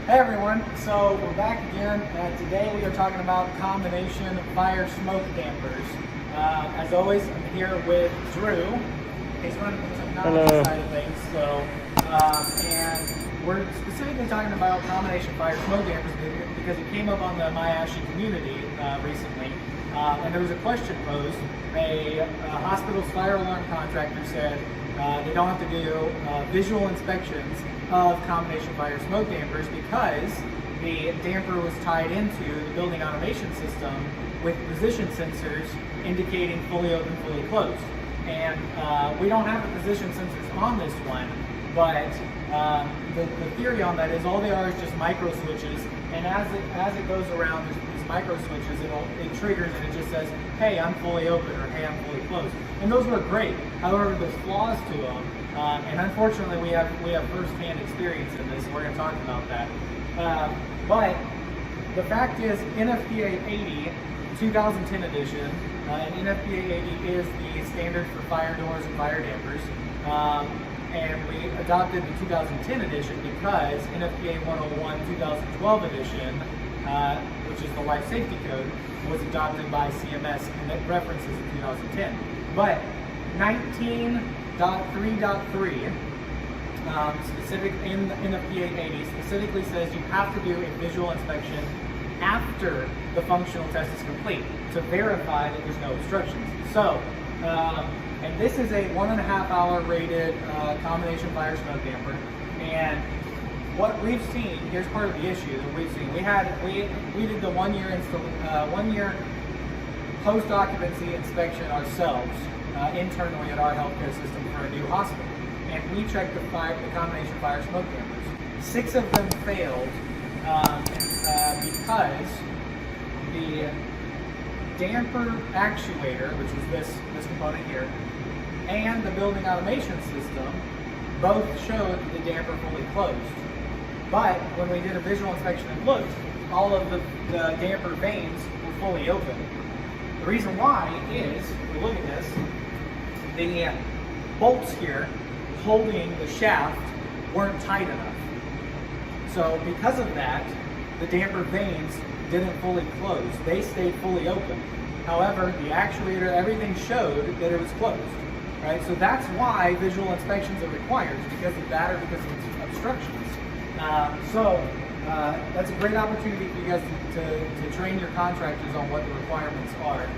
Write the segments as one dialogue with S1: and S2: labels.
S1: Hey everyone, so we're back again. Today we are talking about combination fire smoke dampers. As always, I'm here with Drew. He's running the technology side of things. And we're specifically talking about combination fire smoke dampers because it came up on the ASHE community recently. And there was a question posed. A hospital's fire alarm contractor said they don't have to do visual inspections of combination fire smoke dampers because the damper was tied into the building automation system with position sensors indicating fully open, fully closed. And we don't have the position sensors on this one, but the theory on that is all they are is just micro switches, and as it goes around these micro switches, it triggers and it just says, hey, I'm fully open, or hey, I'm fully closed. And those work great. However, there's flaws to them. And unfortunately, we have first-hand experience in this, and we're going to talk about that. But the fact is, NFPA 80, 2010 edition, and NFPA 80 is the standard for fire doors and fire dampers. And we adopted the 2010 edition because NFPA 101 2012 edition, which is the life safety code, was adopted by CMS and it references in 2010. But 19.3.3 specific in the NFPA 80 specifically says you have to do a visual inspection after the functional test is complete to verify that there's no obstructions. So, and this is a 1.5 hour rated combination fire smoke damper. And what we've seen, here's part of the issue that we've seen. We did the 1 year post occupancy inspection ourselves internally at our healthcare system for a new hospital, and we checked the combination fire smoke dampers. 6 of them failed because the damper actuator, which is this component here, and the building automation system both showed the damper fully closed. But when we did a visual inspection and looked, all of the damper vanes were fully open. The reason why is, if we look at this, the bolts here holding the shaft weren't tight enough. So because of that, the damper vanes didn't fully close. They stayed fully open. However, the actuator, everything showed that it was closed. Right? So that's why visual inspections are required, because of that or because of obstructions. That's a great opportunity for you guys to train your contractors on what the requirements are.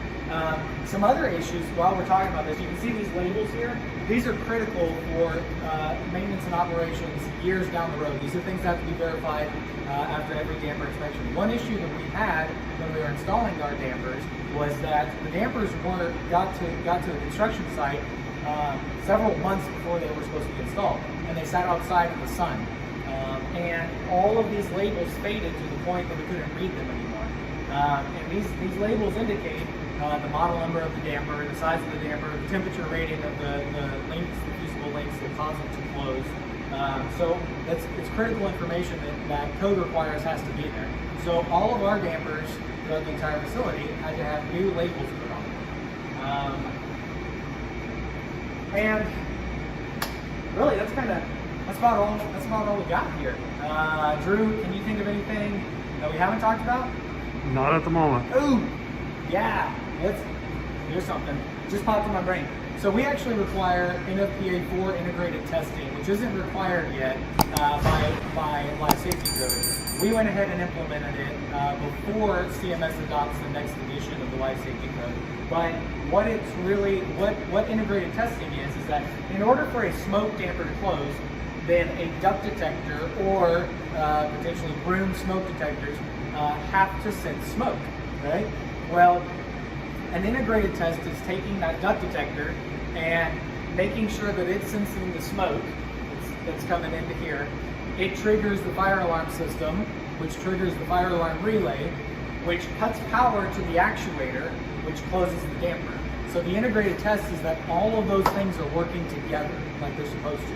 S1: Some other issues while we're talking about this, you can see these labels here. These are critical for maintenance and operations years down the road. These are things that have to be verified after every damper inspection. One issue that we had when we were installing our dampers was that the dampers got to the construction site several months before they were supposed to be installed, and they sat outside in the sun. And all of these labels faded to the point that we couldn't read them anymore. And these labels indicate the model number of the damper, the size of the damper, the temperature rating of the lengths, the fusible lengths that cause it to close. So it's critical information that code requires has to be there. So all of our dampers throughout the entire facility had to have new labels put on them. And really, that's about all we got here. Drew, can you think of anything that we haven't talked about?
S2: Not at the moment.
S1: Ooh, yeah. Here's something. Just popped in my brain. So we actually require NFPA 4 integrated testing, which isn't required yet by life safety code. We went ahead and implemented it before CMS adopts the next edition of the life safety code. But what integrated testing is that in order for a smoke damper to close, then a duct detector or potentially room smoke detectors have to sense smoke, right? Well, an integrated test is taking that duct detector and making sure that it's sensing the smoke that's coming into here. It triggers the fire alarm system, which triggers the fire alarm relay, which cuts power to the actuator, which closes the damper. So the integrated test is that all of those things are working together like they're supposed to.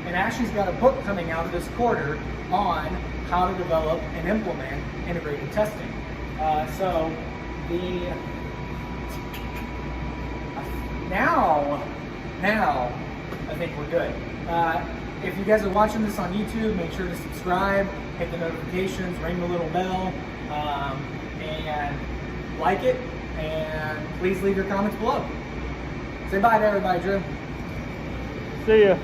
S1: And ASHE's got a book coming out this quarter on how to develop and implement integrated testing. Now I think we're good. if you guys are watching this on YouTube, make sure to subscribe, hit the notifications, ring the little bell, and like it, and please leave your comments below. Say bye to everybody, Drew.
S2: See ya.